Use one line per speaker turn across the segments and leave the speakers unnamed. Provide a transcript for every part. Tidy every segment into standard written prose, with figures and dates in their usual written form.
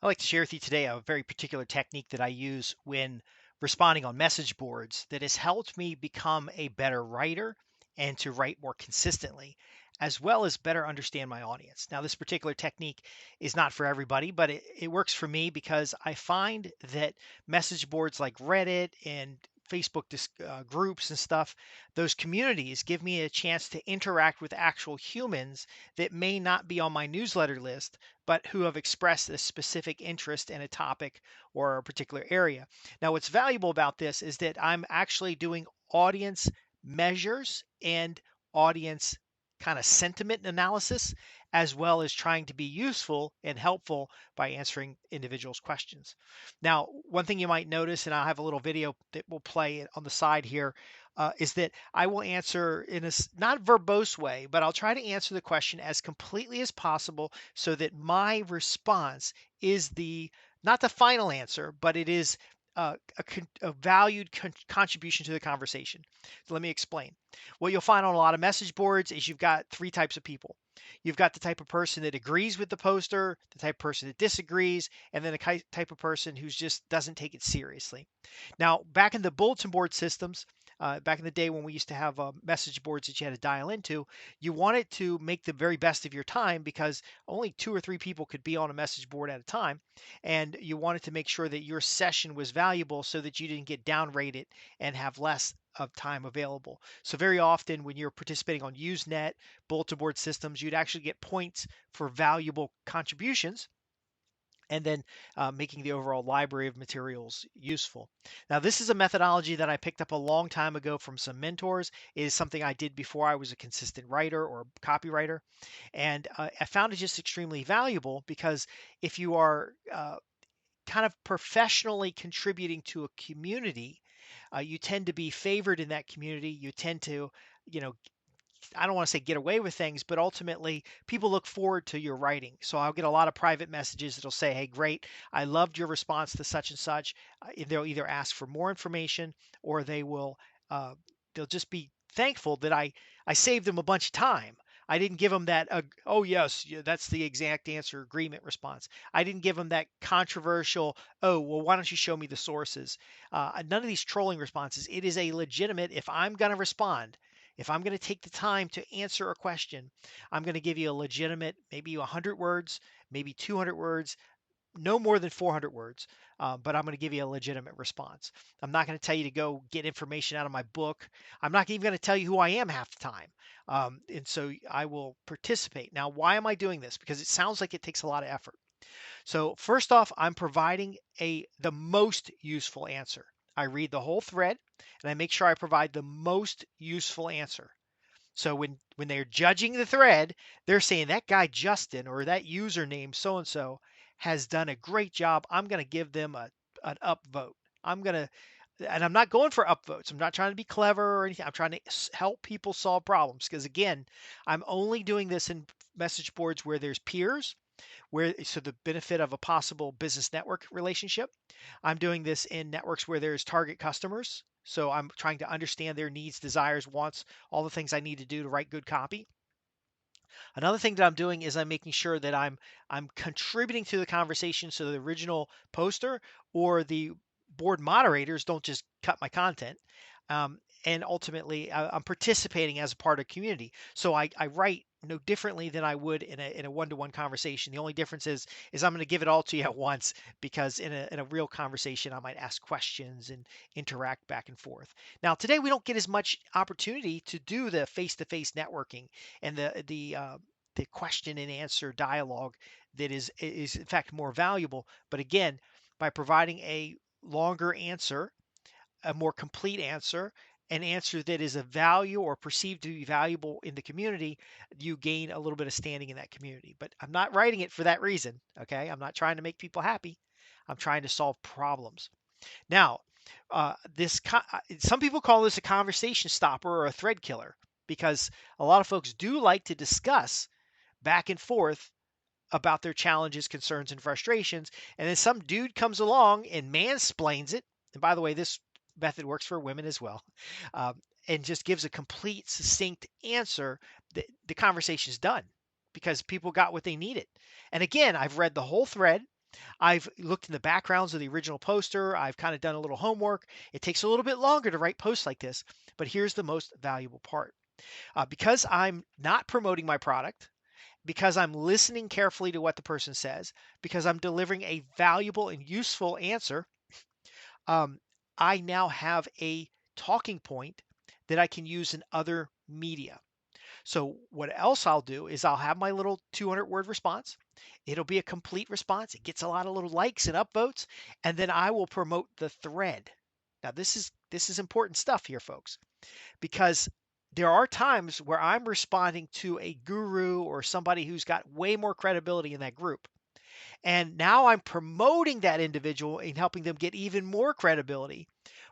I'd like to share with you today a very particular technique that I use when responding on message boards that has helped me become a better writer and to write more consistently, as well as better understand my audience. Now, this particular technique is not for everybody, but it works for me because I find that message boards like Reddit and Facebook groups and stuff, those communities give me a chance to interact with actual humans that may not be on my newsletter list but who have expressed a specific interest in a topic or a particular area. Now, what's valuable about this is that I'm actually doing audience measures and audience kind of sentiment analysis, as well as trying to be useful and helpful by answering individuals' questions. Now, one thing you might notice, and I'll have a little video that will play on the side here, is that I will answer in a not verbose way, but I'll try to answer the question as completely as possible so that my response is the not the final answer, but it is a valued contribution to the conversation. So let me explain. What you'll find on a lot of message boards is you've got three types of people. You've got the type of person that agrees with the poster, the type of person that disagrees, and then the type of person who just doesn't take it seriously. Now, back in the bulletin board systems, back in the day when we used to have message boards that you had to dial into, you wanted to make the very best of your time because only two or three people could be on a message board at a time. And you wanted to make sure that your session was valuable so that you didn't get downrated and have less of time available. So very often when you're participating on Usenet, bulletin board systems, you'd actually get points for valuable contributions and then making the overall library of materials useful. Now, this is a methodology that I picked up a long time ago from some mentors. It is something I did before I was a consistent writer or copywriter, and I found it just extremely valuable because if you are kind of professionally contributing to a community, you tend to be favored in that community. You tend to, you know, I don't want to say get away with things, but ultimately people look forward to your writing. So I'll get a lot of private messages that'll say, "Hey, great, I loved your response to such and such." They'll either ask for more information or uh, they'll just be thankful that I saved them a bunch of time. I didn't give them that, oh, yes, that's the exact answer agreement response. I didn't give them that controversial, oh, well, why don't you show me the sources? None of these trolling responses. It is a legitimate, if I'm going to respond, if I'm going to take the time to answer a question, I'm going to give you a legitimate, maybe 100 words, maybe 200 words, no more than 400 words, but I'm going to give you a legitimate response. I'm not going to tell you to go get information out of my book. I'm not even going to tell you who I am half the time. And so I will participate. Now, why am I doing this? Because it sounds like it takes a lot of effort. So first off, I'm providing the most useful answer. I read the whole thread and I make sure I provide the most useful answer. So when they're judging the thread, they're saying that guy Justin or that username so and so has done a great job. I'm going to give them an upvote. I'm going to and I'm not going for upvotes. I'm not trying to be clever or anything. I'm trying to help people solve problems because again, I'm only doing this in message boards where there's peers where so the benefit of a possible business network relationship. I'm doing this in networks where there's target customers. So I'm trying to understand their needs, desires, wants, all the things I need to do to write good copy. Another thing that I'm doing is I'm making sure that I'm contributing to the conversation so the original poster or the board moderators don't just cut my content. And ultimately, I'm participating as a part of community. So I write no differently than I would in a one-to-one conversation. The only difference is I'm going to give it all to you at once because in a real conversation I might ask questions and interact back and forth. Now today we don't get as much opportunity to do the face-to-face networking and the question and answer dialogue that is in fact more valuable. But again, by providing a longer answer, a more complete answer, an answer that is of value or perceived to be valuable in the community, you gain a little bit of standing in that community. But I'm not writing it for that reason. Okay. I'm not trying to make people happy. I'm trying to solve problems. Now, some people call this a conversation stopper or a thread killer because a lot of folks do like to discuss back and forth about their challenges, concerns, and frustrations. And then some dude comes along and mansplains it. And by the way, this method works for women as well, and just gives a complete, succinct answer. The conversation is done because people got what they needed. And again, I've read the whole thread. I've looked in the backgrounds of the original poster. I've kind of done a little homework. It takes a little bit longer to write posts like this, but here's the most valuable part. Because I'm not promoting my product, because I'm listening carefully to what the person says, because I'm delivering a valuable and useful answer, um, I now have a talking point that I can use in other media. So what else I'll do is I'll have my little 200 word response. It'll be a complete response. It gets a lot of little likes and upvotes, and then I will promote the thread. Now this is important stuff here, folks, because there are times where I'm responding to a guru or somebody who's got way more credibility in that group. And now I'm promoting that individual and helping them get even more credibility.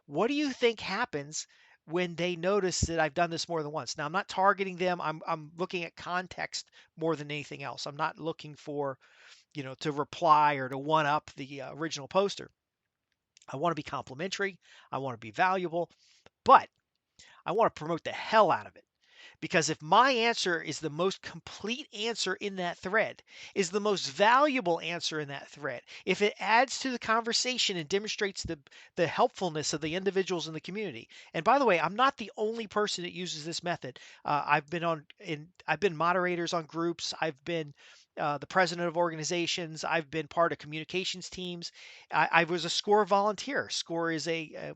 What do you think happens when they notice that I've done this more than once? Now, I'm not targeting them. I'm looking at context more than anything else. I'm not looking for, to reply or to one up the original poster. I want to be complimentary. I want to be valuable, but I want to promote the hell out of it. Because if my answer is the most complete answer in that thread, is the most valuable answer in that thread, if it adds to the conversation and demonstrates the helpfulness of the individuals in the community. And by the way, I'm not the only person that uses this method. I've been moderators on groups. I've been the president of organizations. I've been part of communications teams. I was a SCORE volunteer. SCORE is a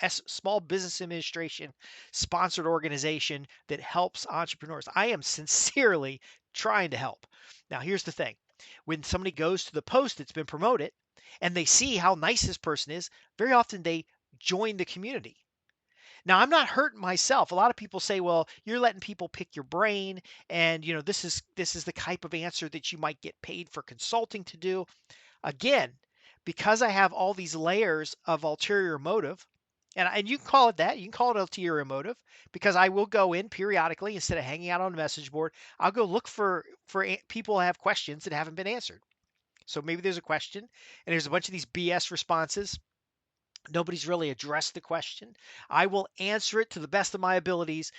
Small Business Administration sponsored organization that helps entrepreneurs. I am sincerely trying to help. Now, here's the thing. When somebody goes to the post that's been promoted and they see how nice this person is, very often they join the community. Now, I'm not hurting myself. A lot of people say, "Well, you're letting people pick your brain, and this is the type of answer that you might get paid for consulting to do." Again, because I have all these layers of ulterior motive, and you can call it that. You can call it ulterior motive because I will go in periodically instead of hanging out on the message board. I'll go look for people that have questions that haven't been answered. So maybe there's a question and there's a bunch of these BS responses. Nobody's really addressed the question. I will answer it to the best of my abilities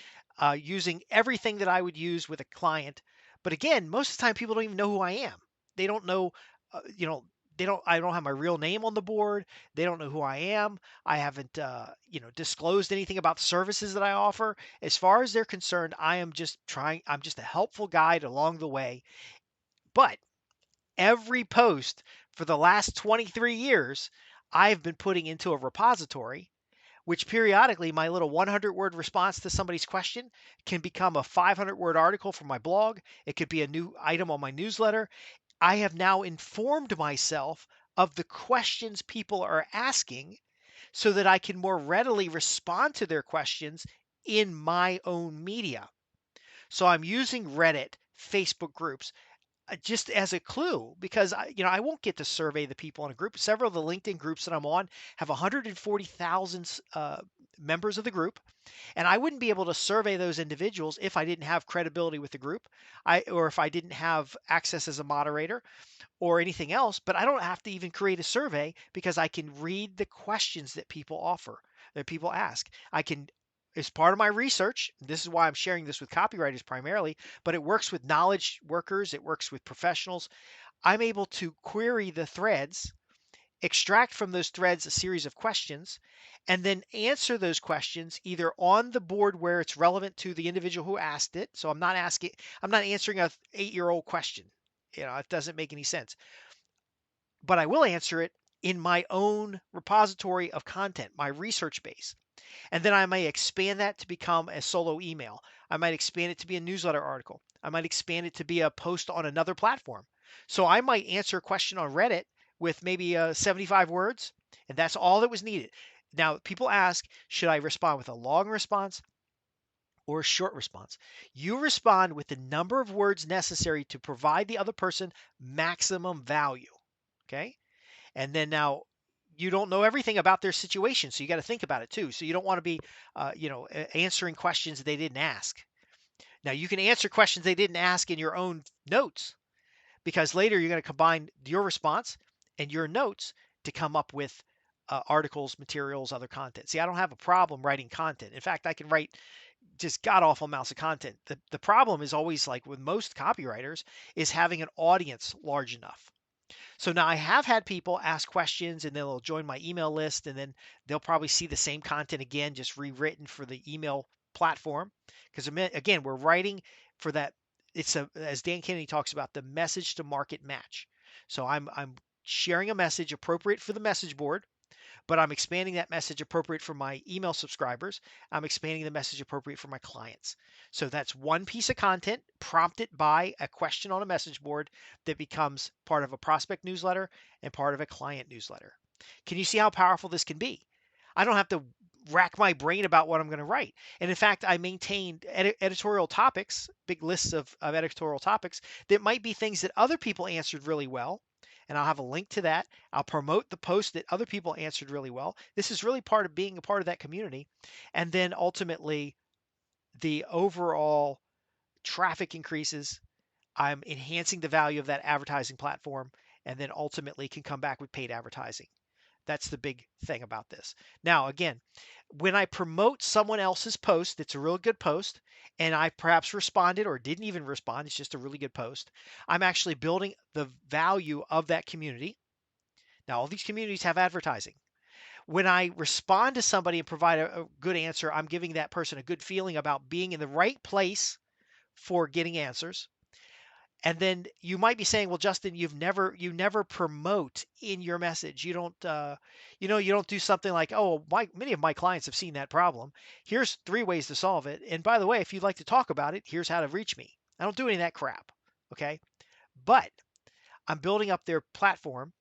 using everything that I would use with a client. But again, most of the time people don't even know who I am. They don't know, you know, I don't have my real name on the board. They don't know who I am. I haven't, disclosed anything about the services that I offer. As far as they're concerned, I'm just a helpful guide along the way. But every post for the last 23 years, I've been putting into a repository, which periodically my little 100-word response to somebody's question can become a 500-word article for my blog. It could be a new item on my newsletter. I have now informed myself of the questions people are asking so that I can more readily respond to their questions in my own media. So I'm using Reddit, Facebook groups, just as a clue because I won't get to survey the people in a group. Several of the LinkedIn groups that I'm on have 140,000 members of the group, and I wouldn't be able to survey those individuals if I didn't have credibility with the group, or if I didn't have access as a moderator or anything else. But I don't have to even create a survey because I can read the questions that people ask. I can, as part of my research, this is why I'm sharing this with copywriters primarily, but it works with knowledge workers, it works with professionals. I'm able to query the threads, extract from those threads a series of questions, and then answer those questions either on the board where it's relevant to the individual who asked it. So I'm not answering a 8-year-old question. It doesn't make any sense. But I will answer it in my own repository of content, my research base. And then I may expand that to become a solo email. I might expand it to be a newsletter article. I might expand it to be a post on another platform. So I might answer a question on Reddit with maybe 75 words, and that's all that was needed. Now, people ask, should I respond with a long response or a short response? You respond with the number of words necessary to provide the other person maximum value. Okay? And then now you don't know everything about their situation, so you got to think about it too. So you don't want to be, answering questions they didn't ask. Now you can answer questions they didn't ask in your own notes because later you're going to combine your response and your notes to come up with articles, materials, other content. See, I don't have a problem writing content. In fact, I can write just god awful amounts of content. The problem is always like with most copywriters is having an audience large enough. So now I have had people ask questions and they'll join my email list and then they'll probably see the same content again, just rewritten for the email platform. Because again, we're writing for that. It's as Dan Kennedy talks about, the message to market match. So I'm sharing a message appropriate for the message board, but I'm expanding that message appropriate for my email subscribers. I'm expanding the message appropriate for my clients. So that's one piece of content prompted by a question on a message board that becomes part of a prospect newsletter and part of a client newsletter. Can you see how powerful this can be? I don't have to rack my brain about what I'm going to write. And in fact, I maintained editorial topics, big lists of editorial topics that might be things that other people answered really well. And I'll have a link to that. I'll promote the post that other people answered really well. This is really part of being a part of that community. And then ultimately, the overall traffic increases. I'm enhancing the value of that advertising platform, and then ultimately can come back with paid advertising. That's the big thing about this. Now, again, when I promote someone else's post that's a real good post, and I perhaps responded or didn't even respond, it's just a really good post, I'm actually building the value of that community. Now, all these communities have advertising. When I respond to somebody and provide a good answer, I'm giving that person a good feeling about being in the right place for getting answers. And then you might be saying, well, Justin, you never promote in your message. You don't do something like, oh, many of my clients have seen that problem. Here's 3 ways to solve it. And by the way, if you'd like to talk about it, here's how to reach me. I don't do any of that crap. Okay. But I'm building up their platform.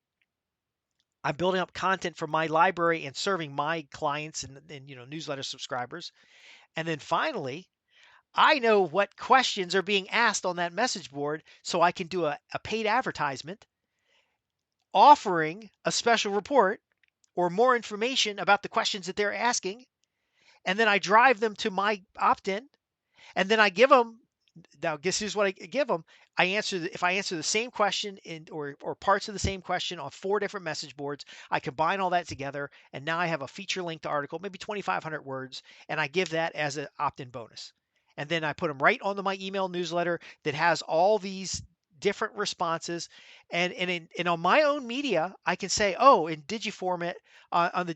I'm building up content from my library and serving my clients and newsletter subscribers. And then finally, I know what questions are being asked on that message board, so I can do a paid advertisement offering a special report or more information about the questions that they're asking. And then I drive them to my opt in, and then I give them. Now, guess here's what I give them. If I answer the same question or parts of the same question on 4 different message boards, I combine all that together, and now I have a feature length article, maybe 2,500 words, and I give that as an opt-in bonus. And then I put them right onto my email newsletter that has all these different responses. And on my own media, I can say, oh, in Digiformat on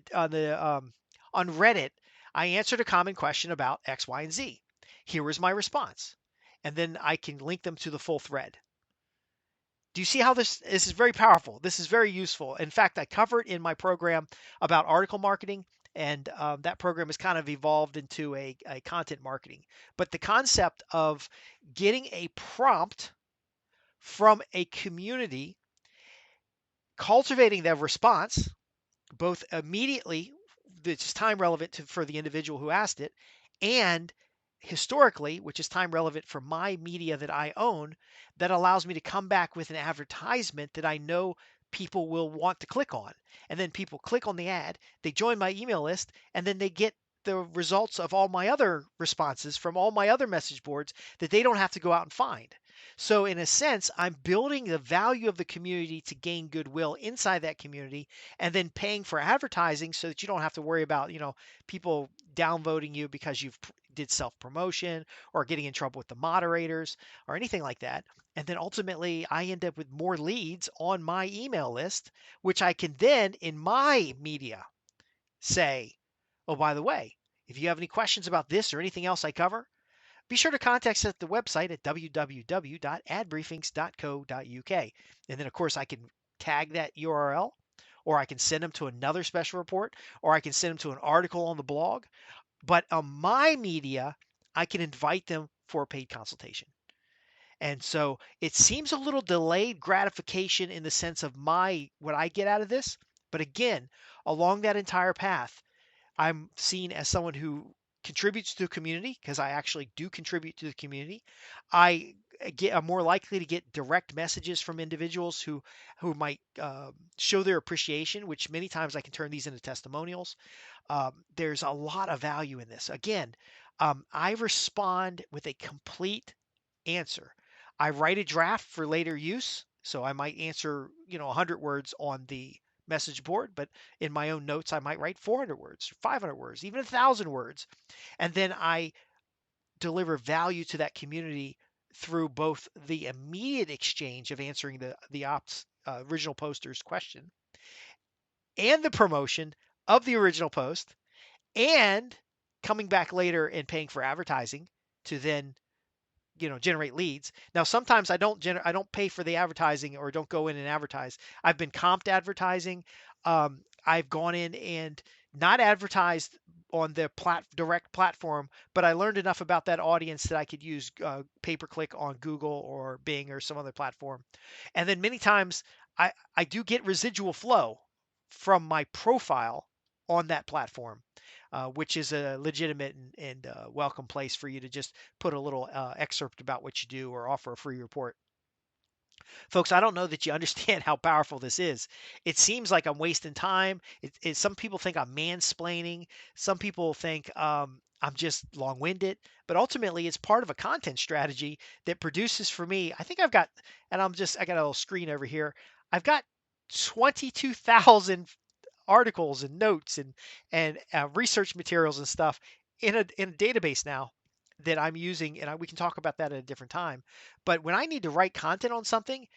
Reddit, I answered a common question about X, Y, and Z. Here was my response, and then I can link them to the full thread. Do you see how this is very powerful? This is very useful. In fact, I cover it in my program about article marketing, and that program has kind of evolved into a content marketing. But the concept of getting a prompt from a community, cultivating their response, both immediately, that's time relevant for the individual who asked it, and historically, which is time relevant for my media that I own, that allows me to come back with an advertisement that I know people will want to click on. And then people click on the ad, they join my email list, and then they get the results of all my other responses from all my other message boards that they don't have to go out and find. So, in a sense, I'm building the value of the community to gain goodwill inside that community and then paying for advertising so that you don't have to worry about, people downvoting you because you've did self promotion or getting in trouble with the moderators or anything like that. And then ultimately, I end up with more leads on my email list, which I can then in my media say, oh, by the way, if you have any questions about this or anything else I cover, be sure to contact us at the website at www.adbriefings.co.uk. And then, of course, I can tag that URL, or I can send them to another special report, or I can send them to an article on the blog. But on my media, I can invite them for a paid consultation. And so it seems a little delayed gratification in the sense of what I get out of this. But again, along that entire path, I'm seen as someone who contributes to the community because I actually do contribute to the community. I'm more likely to get direct messages from individuals who might show their appreciation, which many times I can turn these into testimonials. There's a lot of value in this. Again, I respond with a complete answer. I write a draft for later use, so I might answer 100 words on the message board, but in my own notes, I might write 400 words, 500 words, even 1,000 words. And then I deliver value to that community through both the immediate exchange of answering the original poster's question and the promotion of the original post and coming back later and paying for advertising to then generate leads. Now sometimes I don't pay for the advertising or don't go in and advertise. I've been comped advertising. I've gone in and not advertised on the direct platform, but I learned enough about that audience that I could use pay per click on Google or Bing or some other platform. And then many times I do get residual flow from my profile on that platform, which is a legitimate and welcome place for you to just put a little excerpt about what you do or offer a free report. Folks, I don't know that you understand how powerful this is. It seems like I'm wasting time. Some people think I'm mansplaining. Some people think I'm just long winded. But ultimately, it's part of a content strategy that produces for me. I think I've got, and I got a little screen over here. I've got 22,000 articles and notes and research materials and stuff in a database now that I'm using, and we can talk about that at a different time. But when I need to write content on something,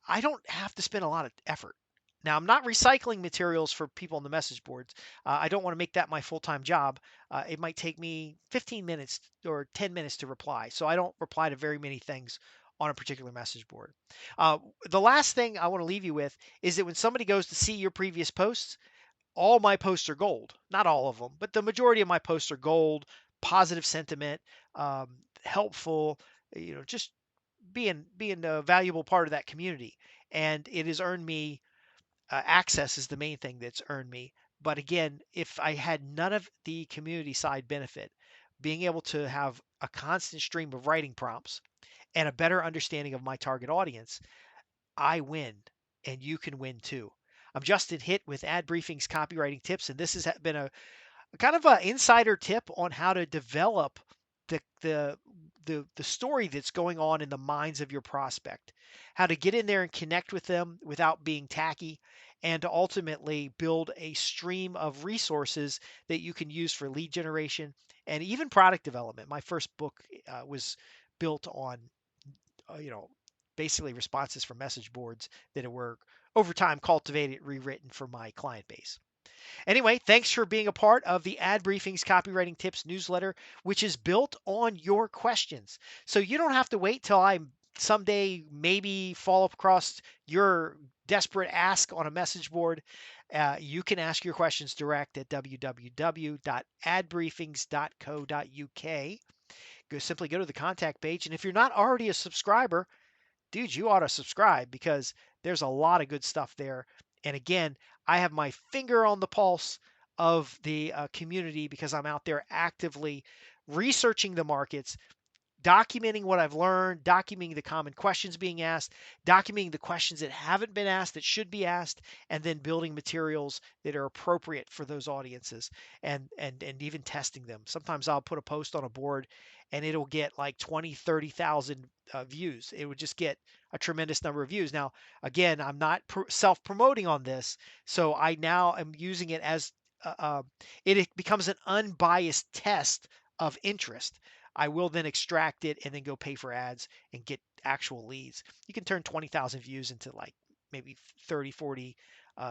I don't have to spend a lot of effort. Now, I'm not recycling materials for people on the message boards. I don't want to make that my full-time job. It might take me 15 minutes or 10 minutes to reply. So I don't reply to very many things on a particular message board. Uh, the last thing I want to leave you with is that when somebody goes to see your previous posts, all my posts are gold. Not all of them, but the majority of my posts are gold, positive sentiment, helpful, just being a valuable part of that community. And it has earned me access is the main thing that's earned me. But again, if I had none of the community side benefit, being able to have a constant stream of writing prompts and a better understanding of my target audience, I win and you can win too. I'm Justin Hitt with Ad Briefing's copywriting tips, and this has been a kind of an insider tip on how to develop the the the story that's going on in the minds of your prospect, how to get in there and connect with them without being tacky, and to ultimately build a stream of resources that you can use for lead generation and even product development. My first book was built on you know basically responses from message boards that were over time cultivated, rewritten for my client base. Anyway, thanks for being a part of the Ad Briefings Copywriting Tips newsletter, which is built on your questions. So you don't have to wait till I someday maybe fall across your desperate ask on a message board. You can ask your questions direct at www.adbriefings.co.uk. Simply go to the contact page. And if you're not already a subscriber, dude, you ought to subscribe because there's a lot of good stuff there. And again, I have my finger on the pulse of the community because I'm out there actively researching the markets, documenting what I've learned, documenting the common questions being asked, documenting the questions that haven't been asked that should be asked, and then building materials that are appropriate for those audiences and even testing them. Sometimes I'll put a post on a board and it'll get like 20, 30,000 views. It would just get a tremendous number of views. Now, again, I'm not self-promoting on this, so I now am using it as it becomes an unbiased test of interest. I will then extract it and then go pay for ads and get actual leads. You can turn 20,000 views into like maybe 30, 40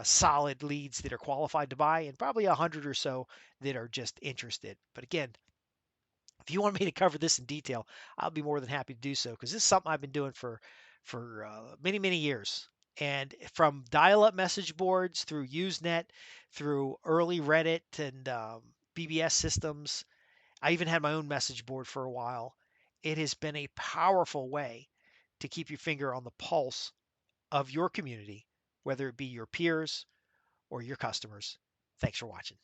solid leads that are qualified to buy and probably 100 or so that are just interested. But again, if you want me to cover this in detail, I'll be more than happy to do so because this is something I've been doing for many, many years. And from dial-up message boards through Usenet, through early Reddit and BBS systems, I even had my own message board for a while. It has been a powerful way to keep your finger on the pulse of your community, whether it be your peers or your customers. Thanks for watching.